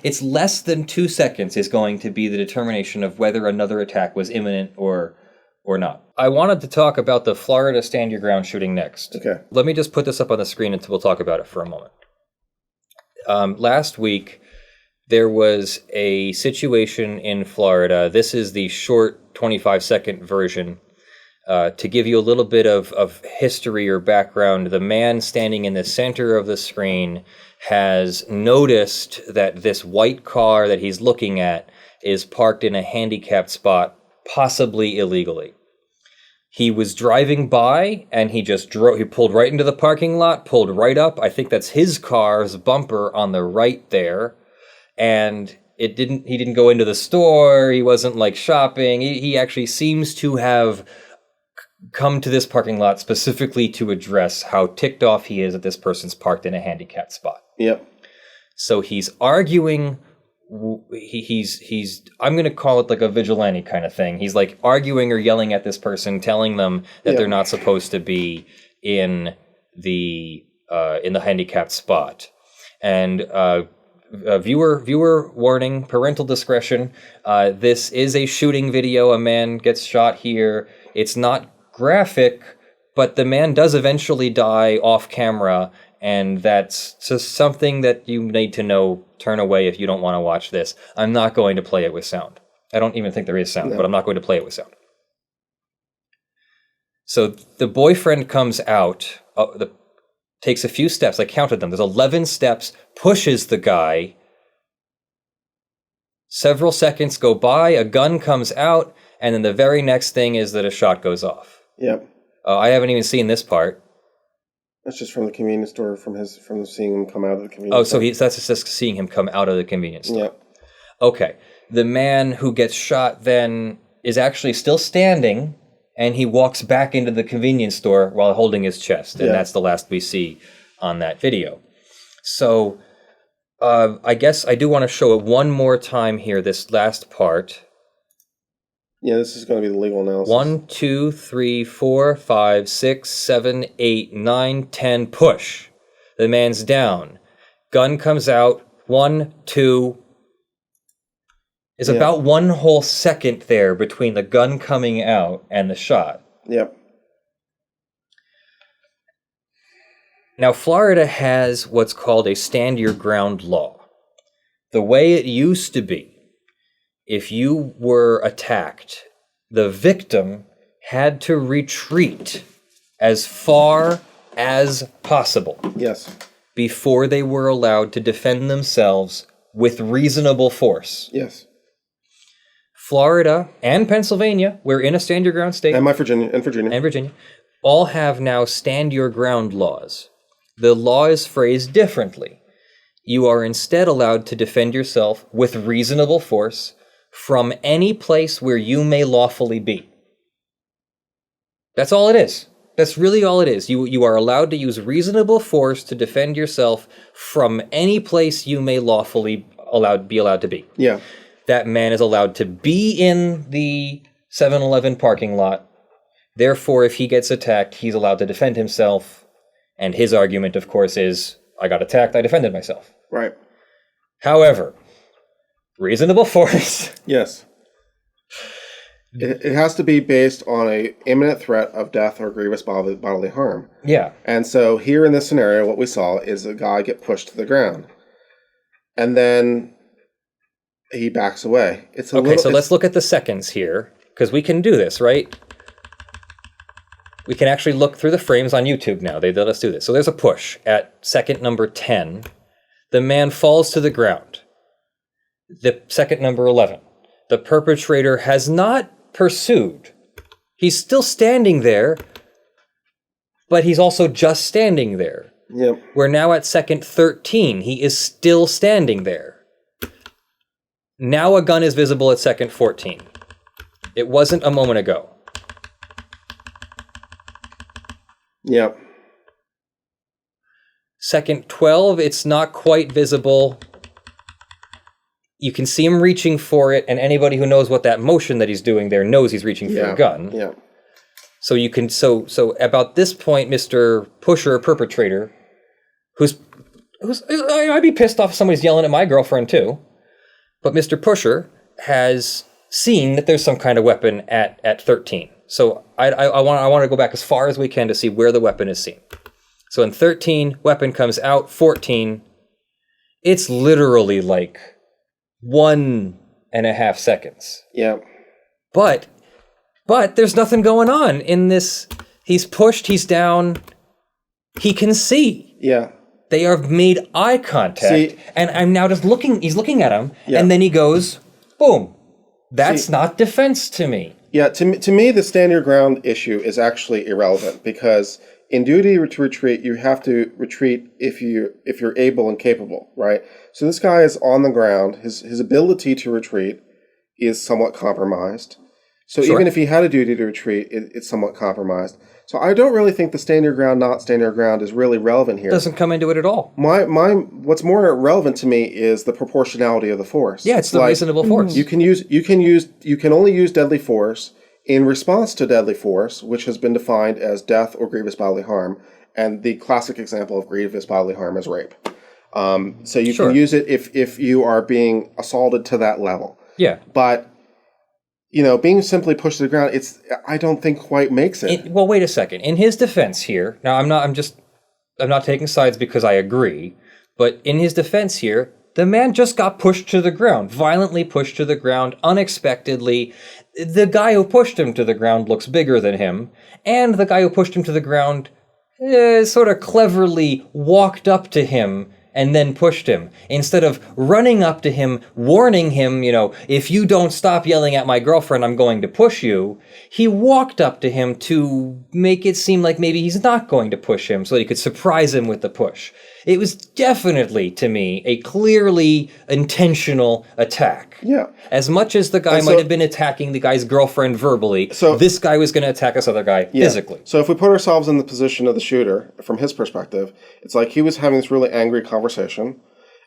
It's less than 2 seconds is going to be the determination of whether another attack was imminent or not. I wanted to talk about the Florida Stand Your Ground shooting next. Okay. Let me just put this up on the screen and we'll talk about it for a moment. Last week, there was a situation in Florida. This is the short 25-second version. To give you a little bit of history or background, the man standing in the center of the screen has noticed that this white car that he's looking at is parked in a handicapped spot, possibly illegally. He was driving by and he pulled right into the parking lot, pulled right up. I think that's his car's bumper on the right there. And he didn't go into the store. He wasn't like shopping. He actually seems to have come to this parking lot specifically to address how ticked off he is that this person's parked in a handicapped spot. Yep. So he's arguing. He's I'm going to call it like a vigilante kind of thing. He's like arguing or yelling at this person, telling them that they're not supposed to be in the handicapped spot. And viewer warning, parental discretion. This is a shooting video. A man gets shot here. It's not graphic, but the man does eventually die off camera. And that's just something that you need to know. Turn away if you don't want to watch this. I'm not going to play it with sound. I don't even think there is sound, but I'm not going to play it with sound. So the boyfriend comes out, takes a few steps. I counted them. There's 11 steps, pushes the guy. Several seconds go by, a gun comes out, and then the very next thing is that a shot goes off. Yep. I haven't even seen this part. That's just from the convenience store, from seeing him come out of the convenience store. So that's just seeing him come out of the convenience store. Yep. Okay. The man who gets shot then is actually still standing, and he walks back into the convenience store while holding his chest, and that's the last we see on that video. So I guess I do want to show it one more time here, this last part. Yeah, this is going to be the legal analysis. 1, 2, 3, 4, 5, 6, 7, 8, 9, 10, push. The man's down. Gun comes out. 1, 2. There's about 1 whole second there between the gun coming out and the shot. Yep. Now, Florida has what's called a stand your ground law. The way it used to be, if you were attacked, the victim had to retreat as far as possible. Yes. Before they were allowed to defend themselves with reasonable force. Yes. Florida and Pennsylvania, we're in a stand your ground state. And Virginia. All have now stand your ground laws. The law is phrased differently. You are instead allowed to defend yourself with reasonable force from any place where you may lawfully be. That's all it is. That's really all it is. You are allowed to use reasonable force to defend yourself from any place you may lawfully be allowed to be. Yeah. That man is allowed to be in the 7-Eleven parking lot. Therefore, if he gets attacked, he's allowed to defend himself. And his argument, of course, is, I got attacked, I defended myself. Right. However, reasonable force. Yes. It has to be based on an imminent threat of death or grievous bodily harm. Yeah. And so here in this scenario, what we saw is a guy get pushed to the ground. And then he backs away. So let's look at the seconds here, because we can do this, right? We can actually look through the frames on YouTube now. They let us do this. So there's a push at second number 10. The man falls to the ground. The second number 11. The perpetrator has not pursued. He's still standing there, but he's also just standing there. Yep. We're now at second 13. He is still standing there. Now a gun is visible at second 14. It wasn't a moment ago. Yep. Second 12, it's not quite visible. You can see him reaching for it, and anybody who knows what that motion that he's doing there knows he's reaching for a gun. Yeah. So you can so about this point, Mr. Pusher perpetrator, who's I'd be pissed off if somebody's yelling at my girlfriend too. But Mr. Pusher has seen that there's some kind of weapon at 13. So I want to go back as far as we can to see where the weapon is seen. So in 13, weapon comes out. 14, it's literally like 1.5 seconds. Yeah. But there's nothing going on in this. He's pushed, he's down, he can see. Yeah. They have made eye contact, and I'm now just looking, he's looking at him, Yeah. and then he goes, boom. That's not defense to me. Yeah, to me, the stand your ground issue is actually irrelevant, because in duty to retreat, you have to retreat if you're able and capable, right? So this guy is on the ground. His ability to retreat is somewhat compromised. So Sure. even if he had a duty to retreat, it's somewhat compromised. So I don't really think the stand your ground, not stand your ground is really relevant here. Doesn't come into it at all. What's more relevant to me is the proportionality of the force. Yeah, it's the reasonable force. You can only use deadly force in response to deadly force, which has been defined as death or grievous bodily harm, and the classic example of grievous bodily harm is rape. So you Sure. can use it if you are being assaulted to that level. Yeah. But being simply pushed to the ground, I don't think quite makes it. Well, wait a second. In his defense here, now I'm not taking sides because I agree, but in his defense here, the man just got pushed to the ground, violently pushed to the ground, unexpectedly. The guy who pushed him to the ground looks bigger than him, and the guy who pushed him to the ground sort of cleverly walked up to him and then pushed him. Instead of running up to him, warning him, if you don't stop yelling at my girlfriend, I'm going to push you, he walked up to him to make it seem like maybe he's not going to push him so that he could surprise him with the push. It was definitely, to me, a clearly intentional attack. Yeah. As much as the guy might have been attacking the guy's girlfriend verbally, this guy was going to attack this other guy physically. So if we put ourselves in the position of the shooter, from his perspective, it's like he was having this really angry conversation,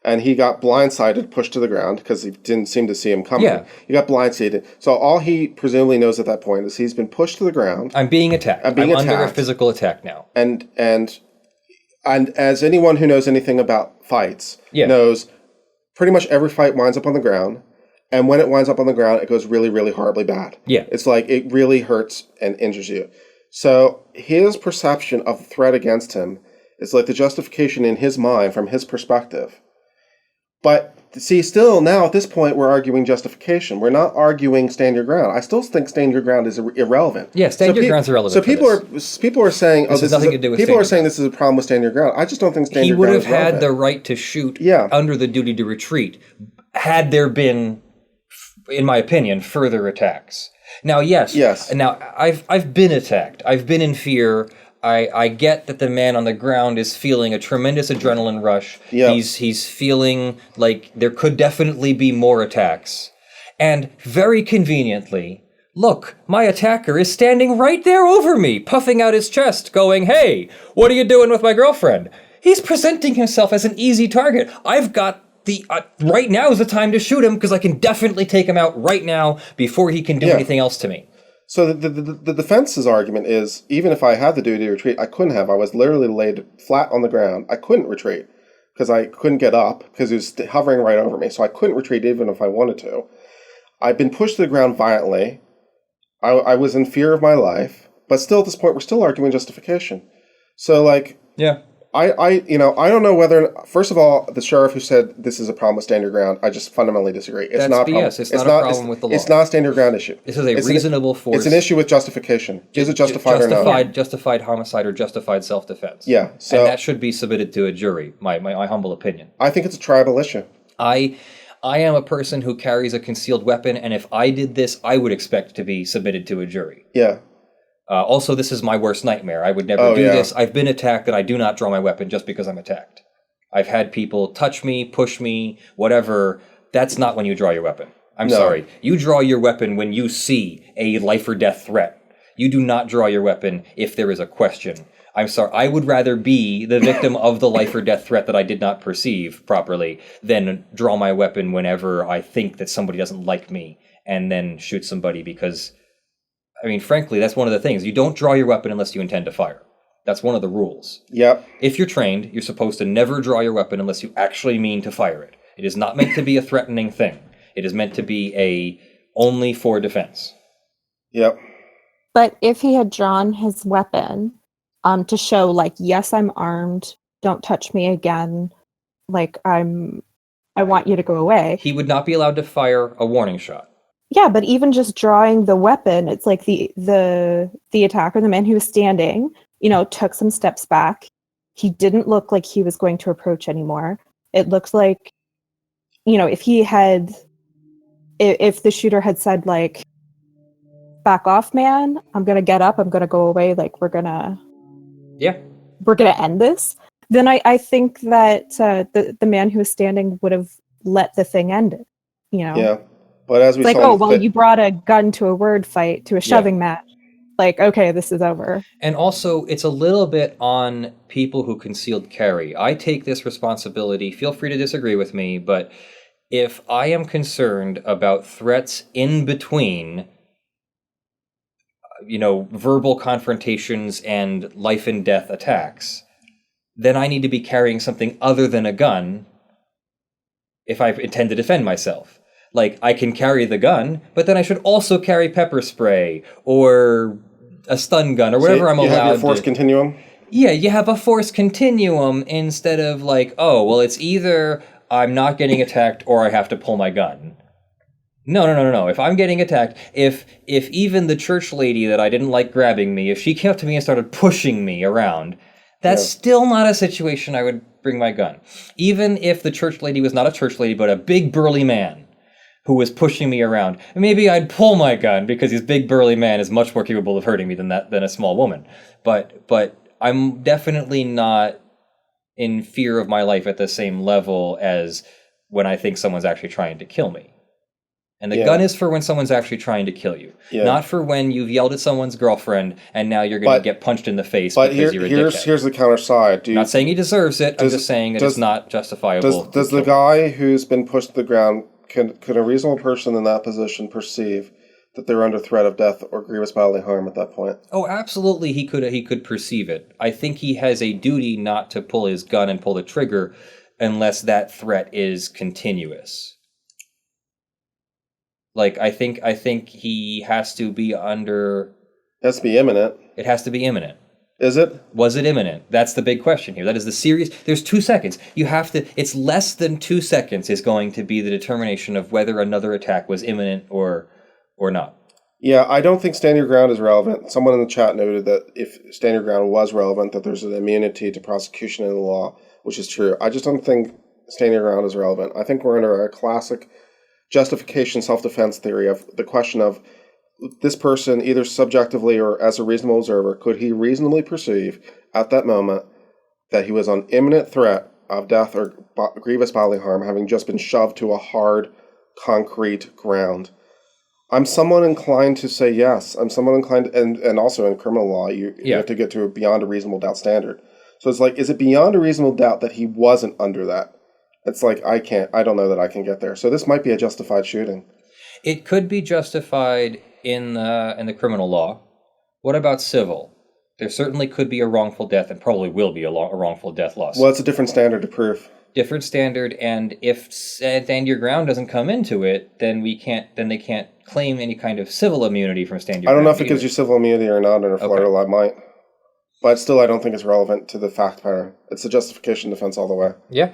and he got blindsided, pushed to the ground, because he didn't seem to see him coming. Yeah. He got blindsided. So all he presumably knows at that point is he's been pushed to the ground. I'm being attacked. I'm under a physical attack now. And as anyone who knows anything about fights knows, pretty much every fight winds up on the ground. And when it winds up on the ground, it goes really, really horribly bad. Yeah. It's like it really hurts and injures you. So his perception of the threat against him is like the justification in his mind from his perspective. But see, still now at this point, we're arguing justification. We're not arguing stand your ground. I still think stand your ground is irrelevant. Yeah, stand your ground's irrelevant. So people are saying, this has nothing to do with people are saying this is a problem with stand your ground. I just don't think stand your ground ground is relevant. He would have had the right to shoot under the duty to retreat had there been, in my opinion, further attacks. Now, yes. Now, I've been attacked. I've been in fear. I get that the man on the ground is feeling a tremendous adrenaline rush. Yeah. He's feeling like there could definitely be more attacks. And very conveniently, look, my attacker is standing right there over me, puffing out his chest, going, "Hey, what are you doing with my girlfriend?" He's presenting himself as an easy target. I've got right now is the time to shoot him because I can definitely take him out right now before he can do anything else to me. So the defense's argument is, even if I had the duty to retreat, I couldn't have. I was literally laid flat on the ground. I couldn't retreat because I couldn't get up because he was hovering right over me. So I couldn't retreat even if I wanted to. I've been pushed to the ground violently. I was in fear of my life. But still at this point, we're still arguing justification. So yeah. I don't know whether, first of all, the sheriff who said this is a problem with stand your ground, I just fundamentally disagree. It's That's not BS. It's not a problem with the law. It's not a stand your ground issue. This is a reasonable force. It's an issue with justification. Is it justified or not? Justified homicide or justified self-defense. Yeah. So, and that should be submitted to a jury, my humble opinion. I think it's a tribal issue. I am a person who carries a concealed weapon, and if I did this, I would expect to be submitted to a jury. Yeah. Also, this is my worst nightmare. I would never do this. I've been attacked, and I do not draw my weapon just because I'm attacked. I've had people touch me, push me, whatever. That's not when you draw your weapon. I'm sorry. You draw your weapon when you see a life or death threat. You do not draw your weapon if there is a question. I'm sorry. I would rather be the victim of the life or death threat that I did not perceive properly than draw my weapon whenever I think that somebody doesn't like me and then shoot somebody because... I mean, frankly, that's one of the things. You don't draw your weapon unless you intend to fire. That's one of the rules. Yep. If you're trained, you're supposed to never draw your weapon unless you actually mean to fire it. It is not meant to be a threatening thing. It is meant to be only for defense. Yep. But if he had drawn his weapon to show, like, yes, I'm armed, don't touch me again, like, I want you to go away. He would not be allowed to fire a warning shot. Yeah, but even just drawing the weapon, it's like the attacker, the man who was standing, took some steps back. He didn't look like he was going to approach anymore. It looked like, if the shooter had said, like, back off, man, I'm going to get up, I'm going to go away, like, we're going to end this, then I think that the man who was standing would have let the thing end it, Yeah. But as we it's like, saw, you brought a gun to a word fight, to a shoving match. Like, okay, this is over. And also, it's a little bit on people who concealed carry. I take this responsibility. Feel free to disagree with me, but if I am concerned about threats in between, verbal confrontations and life and death attacks, then I need to be carrying something other than a gun if I intend to defend myself. Like, I can carry the gun, but then I should also carry pepper spray or a stun gun or whatever I'm allowed to. You have your force continuum? Yeah, you have a force continuum instead of like, oh, well, it's either I'm not getting attacked or I have to pull my gun. No. If I'm getting attacked, if even the church lady that I didn't like grabbing me, if she came up to me and started pushing me around, that's still not a situation I would bring my gun. Even if the church lady was not a church lady, but a big burly man who was pushing me around, maybe I'd pull my gun because this big burly man is much more capable of hurting me than a small woman. But I'm definitely not in fear of my life at the same level as when I think someone's actually trying to kill me. And the gun is for when someone's actually trying to kill you, not for when you've yelled at someone's girlfriend and now you're going to get punched in the face because you're a dickhead. Here's the counter side. I'm not saying he deserves it. I'm just saying that it's not justifiable. Does the guy who's been pushed to the ground, can a reasonable person in that position perceive that they're under threat of death or grievous bodily harm at that point? Oh, absolutely, he could perceive it. I think he has a duty not to pull his gun and pull the trigger unless that threat is continuous. Like, I think he has to be under... It has to be imminent. It has to be imminent. Is it? Was it imminent? That's the big question here. That is the serious... There's 2 seconds. You have to... It's less than 2 seconds is going to be the determination of whether another attack was imminent or not. Yeah, I don't think stand your ground is relevant. Someone in the chat noted that if stand your ground was relevant, that there's an immunity to prosecution in the law, which is true. I just don't think stand your ground is relevant. I think we're under a classic justification self-defense theory of the question of this person, either subjectively or as a reasonable observer, could he reasonably perceive at that moment that he was on imminent threat of death or grievous bodily harm, having just been shoved to a hard, concrete ground? I'm somewhat inclined to say yes. I'm somewhat inclined, and also in criminal law, you have to get to a beyond a reasonable doubt standard. So it's like, is it beyond a reasonable doubt that he wasn't under that? It's like, I don't know that I can get there. So this might be a justified shooting. It could be justified in the criminal law. What about civil? There certainly could be a wrongful death, and probably will be a wrongful death lawsuit. Well, it's a different standard to prove. Different standard, and if stand your ground doesn't come into it, then they can't claim any kind of civil immunity from stand your ground. I don't know if it gives you civil immunity or not under Florida law. It might. But still, I don't think it's relevant to the fact pattern. It's a justification defense all the way. Yeah.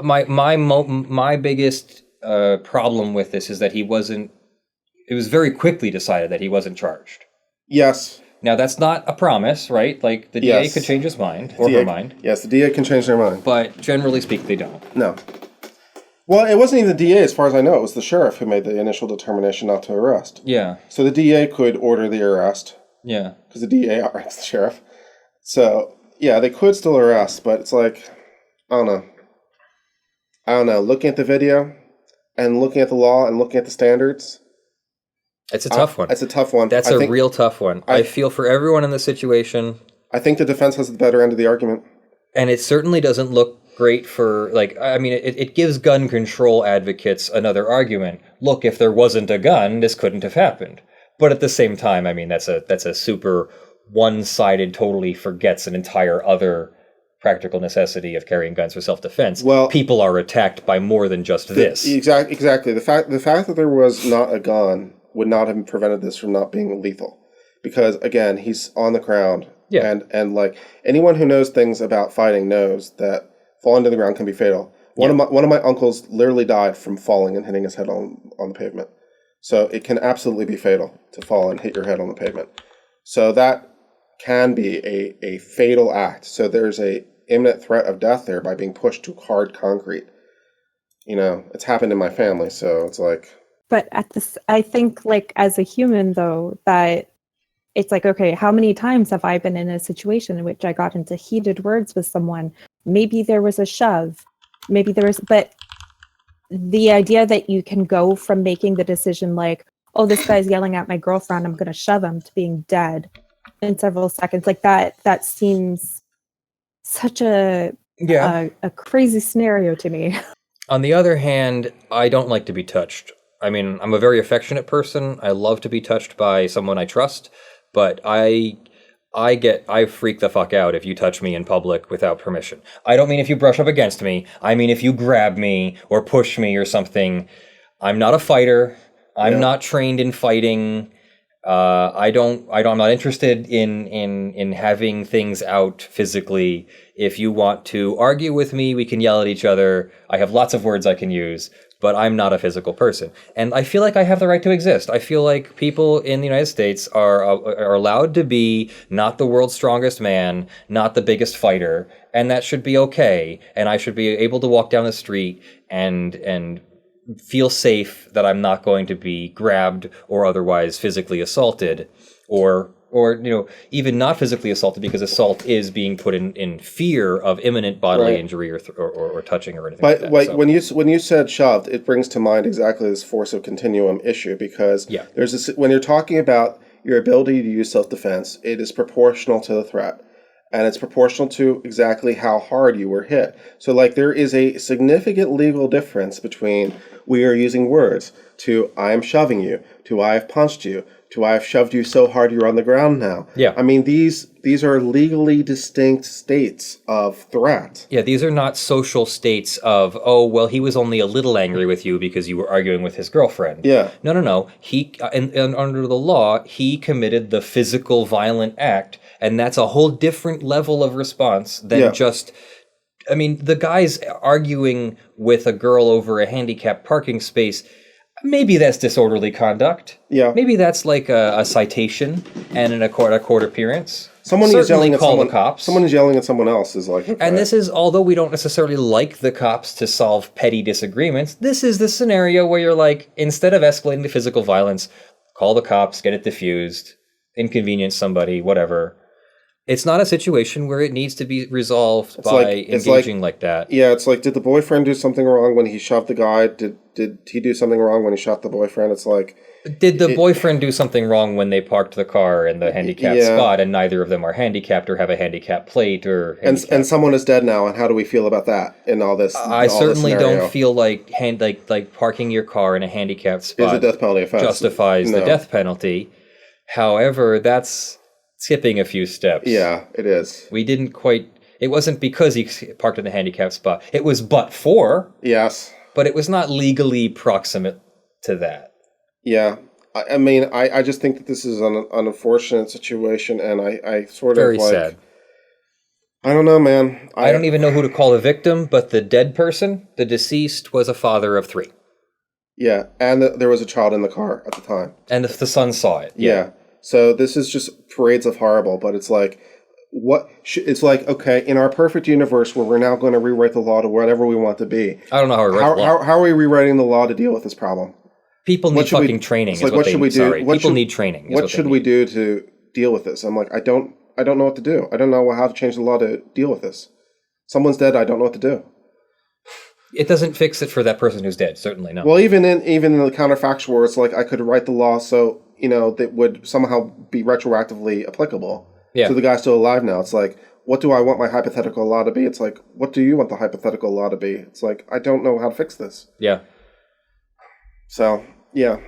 My biggest problem with this is that it was very quickly decided that he wasn't charged. Yes. Now, that's not a promise, right? Like, the DA could change his mind, or her mind. Yes, the DA can change their mind. But generally speaking, they don't. No. Well, it wasn't even the DA, as far as I know. It was the sheriff who made the initial determination not to arrest. Yeah. So the DA could order the arrest. Yeah. Because the DA arrests the sheriff. So, yeah, they could still arrest, but it's like, I don't know. Looking at the video and looking at the law and looking at the standards... It's a tough one. It's a tough one. That's a real tough one. I feel for everyone in the situation. I think the defense has the better end of the argument. And it certainly doesn't look great for, it gives gun control advocates another argument. Look, if there wasn't a gun, this couldn't have happened. But at the same time, that's a super one-sided totally forgets an entire other practical necessity of carrying guns for self-defense. Well, people are attacked by more than just this. Exactly. The fact that there was not a gun would not have prevented this from not being lethal. Because, again, he's on the ground. Yeah. And like, anyone who knows things about fighting knows that falling to the ground can be fatal. One of my uncles literally died from falling and hitting his head on the pavement. So it can absolutely be fatal to fall and hit your head on the pavement. So that can be a fatal act. So there's a imminent threat of death there by being pushed to hard concrete. You know, it's happened in my family, so it's like... But I think, like, as a human, though, that it's like, okay, how many times have I been in a situation in which I got into heated words with someone? Maybe there was a shove. Maybe there was... But the idea that you can go from making the decision like, oh, this guy's yelling at my girlfriend, I'm going to shove him, to being dead in several seconds, like that seems such a crazy scenario to me. On the other hand, I don't like to be touched. I mean, I'm a very affectionate person. I love to be touched by someone I trust, but I freak the fuck out if you touch me in public without permission. I don't mean if you brush up against me. I mean if you grab me or push me or something. I'm not a fighter. I'm not trained in fighting. I'm not interested in having things out physically. If you want to argue with me, we can yell at each other. I have lots of words I can use, but I'm not a physical person. And I feel like I have the right to exist. I feel like people in the United States are allowed to be not the world's strongest man, not the biggest fighter, and that should be okay. And I should be able to walk down the street and feel safe that I'm not going to be grabbed or otherwise physically assaulted, or even not physically assaulted, because assault is being put in fear of imminent bodily injury or touching or anything like that. But when you said shoved, it brings to mind exactly this force of continuum issue, because there's this, when you're talking about your ability to use self-defense, it is proportional to the threat. And it's proportional to exactly how hard you were hit. So, like, there is a significant legal difference between we are using words to I am shoving you, to I have punched you, to I have shoved you so hard you're on the ground now. Yeah. I mean, these are legally distinct states of threat. Yeah, these are not social states of, oh, well, he was only a little angry with you because you were arguing with his girlfriend. Yeah. No. He, and under the law, he committed the physical violent act, and that's a whole different level of response than just... I mean, the guy's arguing with a girl over a handicapped parking space. Maybe that's disorderly conduct. Yeah. Maybe that's like a citation and a court appearance. Someone who's yelling at the cops. Someone who's yelling at someone else is like... Okay. And this is, although we don't necessarily like the cops to solve petty disagreements, this is the scenario where you're like, instead of escalating to physical violence, call the cops, get it diffused, inconvenience somebody, whatever. It's not a situation where it needs to be resolved engaging like that. Yeah, it's like, did the boyfriend do something wrong when he shoved the guy? Did he do something wrong when he shot the boyfriend? It's like... Did the boyfriend do something wrong when they parked the car in the handicapped spot, and neither of them are handicapped or have a handicapped plate or... And someone is dead now, and how do we feel about that in all this? I certainly don't feel like parking your car in a handicapped spot is a death penalty offense. Justifies the death penalty. However, that's skipping a few steps. Yeah, it is. We didn't quite... It wasn't because he parked in a handicapped spot. It was but for. Yes. But it was not legally proximate to that. Yeah. I mean, I just think that this is an unfortunate situation, and I sort Very of like... sad. I don't know, man. I don't even know who to call the victim, but the dead person, the deceased, was a father of 3. Yeah, and there was a child in the car at the time. And the son saw it. Yeah. So this is just parades of horrible, but it's like, it's like, okay, in our perfect universe where we're now going to rewrite the law to whatever we want to be. I don't know how we write the law. How are we rewriting the law to deal with this problem? People need fucking training. What should we do? People need training. What should we do to deal with this? I'm like, I don't know what to do. I don't know how to change the law to deal with this. Someone's dead. I don't know what to do. It doesn't fix it for that person who's dead. Certainly not. Well, even in the counterfactual, where it's like I could write the law so that would somehow be retroactively applicable. Yeah. So the guy's still alive now. It's like, what do I want my hypothetical law to be? It's like, what do you want the hypothetical law to be? It's like, I don't know how to fix this. Yeah. So, yeah.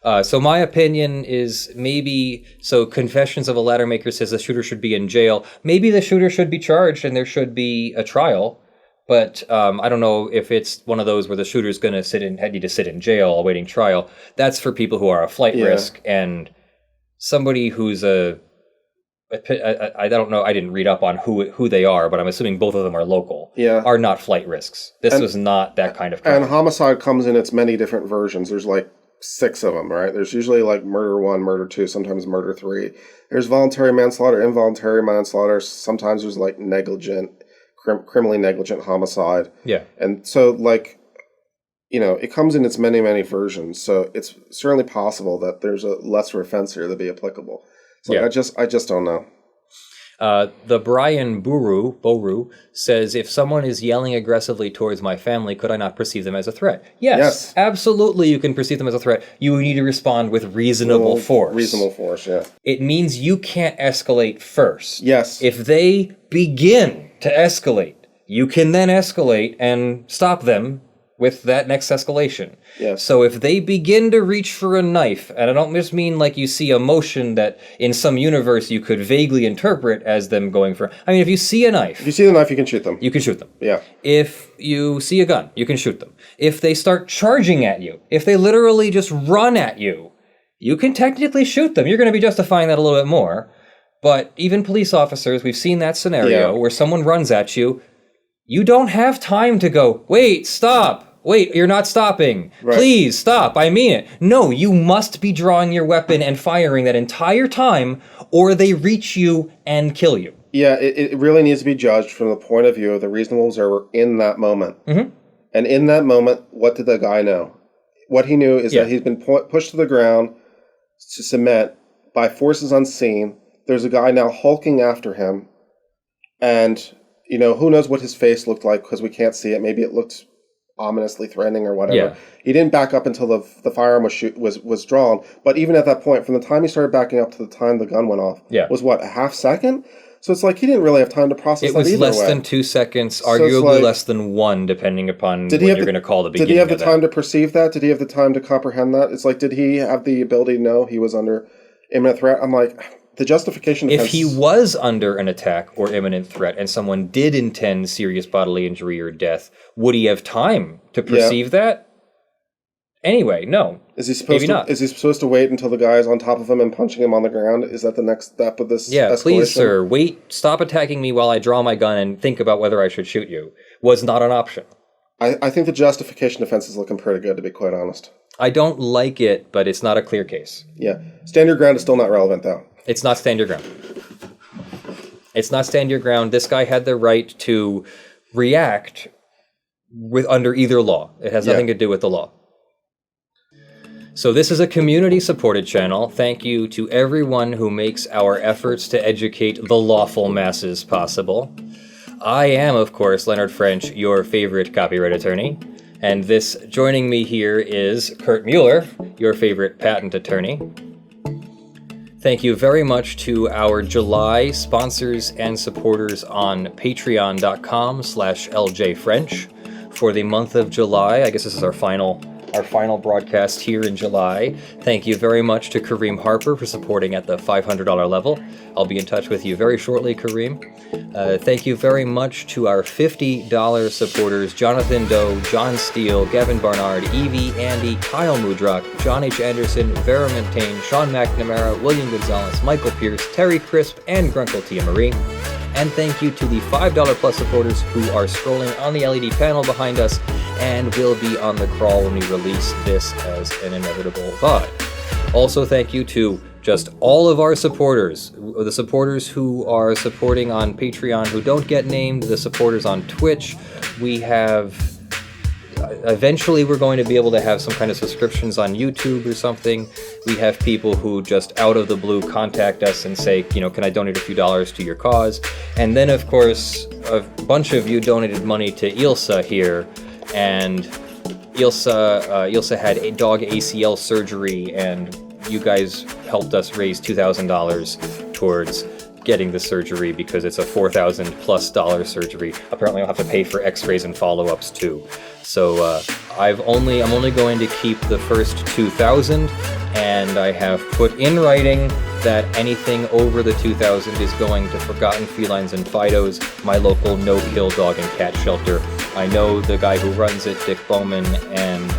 So my opinion is maybe, so Confessions of a Ladder Maker says the shooter should be in jail. Maybe the shooter should be charged and there should be a trial. But I don't know if it's one of those where the shooter's going to need to sit in jail awaiting trial. That's for people who are a flight risk, and somebody who's I don't know, I didn't read up on who they are, but I'm assuming both of them are local, are not flight risks. This was not that kind of crime. And homicide comes in its many different versions. There's like 6 of them, right? There's usually like murder 1, murder 2, sometimes murder 3. There's voluntary manslaughter, involuntary manslaughter. Sometimes there's like negligent, criminally negligent homicide. Yeah. And so, like, you know, it comes in its many, many versions. So it's certainly possible that there's a lesser offense here that be applicable. So I just don't know. The Brian Boru says, if someone is yelling aggressively towards my family, could I not perceive them as a threat? Yes, absolutely you can perceive them as a threat. You need to respond with reasonable force. Reasonable force, yeah. It means you can't escalate first. Yes. If they begin to escalate, you can then escalate and stop them with that next escalation. Yes. So if they begin to reach for a knife, and I don't just mean like you see a motion that in some universe you could vaguely interpret as them going for... I mean, if you see a knife... If you see the knife, you can shoot them. You can shoot them. Yeah. If you see a gun, you can shoot them. If they start charging at you, if they literally just run at you, you can technically shoot them. You're going to be justifying that a little bit more. But even police officers, we've seen that scenario where someone runs at you. You don't have time to go, wait, stop. Wait, you're not stopping. Right. Please stop. I mean it. No, you must be drawing your weapon and firing that entire time, or they reach you and kill you. Yeah, it really needs to be judged from the point of view of the reasonable observer in that moment. Mm-hmm. And in that moment, what did the guy know? What he knew is that he's been pushed to the ground to cement by forces unseen. There's a guy now hulking after him. And, you know, who knows what his face looked like because we can't see it. Maybe it looked ominously threatening or whatever. Yeah. He didn't back up until the firearm was drawn. But even at that point, from the time he started backing up to the time the gun went off, was what, a half second? So it's like he didn't really have time to process that either way. It was less than 2 seconds, arguably less than 1, depending upon what you're going to call the beginning. Did he have the time to perceive that? Did he have the time to comprehend that? It's like, did he have the ability to know he was under imminent threat? I'm like, the justification... If he was under an attack or imminent threat and someone did intend serious bodily injury or death, would he have time to perceive that? Anyway, no. Is he supposed to wait until the guy is on top of him and punching him on the ground? Is that the next step of this escalation? Please, sir, wait, stop attacking me while I draw my gun and think about whether I should shoot you, was not an option. I think the justification defense is looking pretty good, to be quite honest. I don't like it, but it's not a clear case. Yeah. Stand your ground is still not relevant, though. It's not stand your ground. It's not stand your ground. This guy had the right to react under either law. It has nothing to do with the law. So this is a community-supported channel. Thank you to everyone who makes our efforts to educate the lawful masses possible. I am, of course, Leonard French, your favorite copyright attorney. And joining me here is Kurt Mueller, your favorite patent attorney. Thank you very much to our July sponsors and supporters on patreon.com/ljfrench for the month of July. I guess this is our final broadcast here in July. Thank you very much to Kareem Harper for supporting at the $500 level. I'll be in touch with you very shortly, Kareem. Thank you very much to our $50 supporters, Jonathan Doe, John Steele, Gavin Barnard, Evie, Andy, Kyle Mudrock, John H. Anderson, Vera Montaigne, Sean McNamara, William Gonzalez, Michael Pierce, Terry Crisp, and Grunkle Tia Marie. And thank you to the $5 plus supporters who are scrolling on the LED panel behind us and will be on the crawl when we release this as an inevitable VOD. Also, thank you to just all of our supporters, the supporters who are supporting on Patreon who don't get named, the supporters on Twitch. We have... eventually we're going to be able to have some kind of subscriptions on YouTube or something. We have people who just out of the blue contact us and say, you know, can I donate a few dollars to your cause? And then, of course, a bunch of you donated money to Ilsa here, and Ilsa had a dog ACL surgery, and you guys helped us raise $2,000 towards getting the surgery because it's a $4,000+ surgery. Apparently I'll have to pay for x-rays and follow-ups too. So I'm only going to keep the first $2,000, and I have put in writing that anything over the $2,000 is going to Forgotten Felines and Fido's, my local no-kill dog and cat shelter. I know the guy who runs it, Dick Bowman, and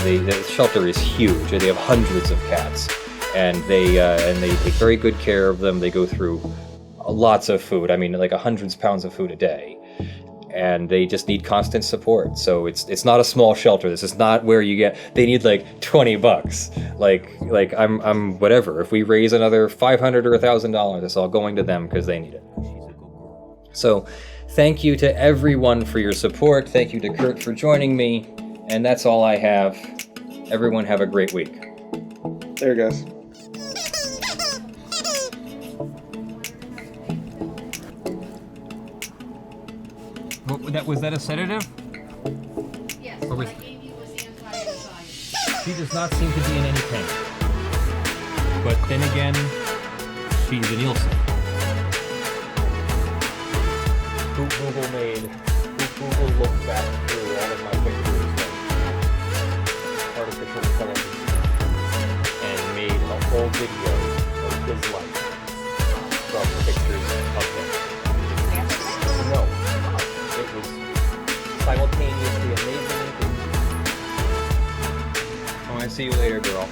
the shelter is huge. They have hundreds of cats. And they take very good care of them. They go through lots of food. I mean, like hundreds of pounds of food a day, and they just need constant support. So it's not a small shelter. This is not where you get. They need like $20. Like I'm whatever. If we raise another $500 or $1,000, it's all going to them because they need it. So, thank you to everyone for your support. Thank you to Kurt for joining me, and that's all I have. Everyone have a great week. There, guys. Was that a sedative? Yes, what I gave you was anti-anxiety. She does not seem to be in any pain. But then again, she's an Nielsen. Google looked back through all of my pictures of artificial intelligence and made a whole video of his life from pictures of him. No. It was simultaneously amazing. Oh, I see you later, girl.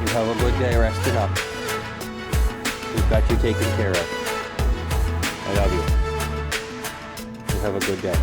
You have a good day resting up. We've got you taken care of. I love you. You have a good day.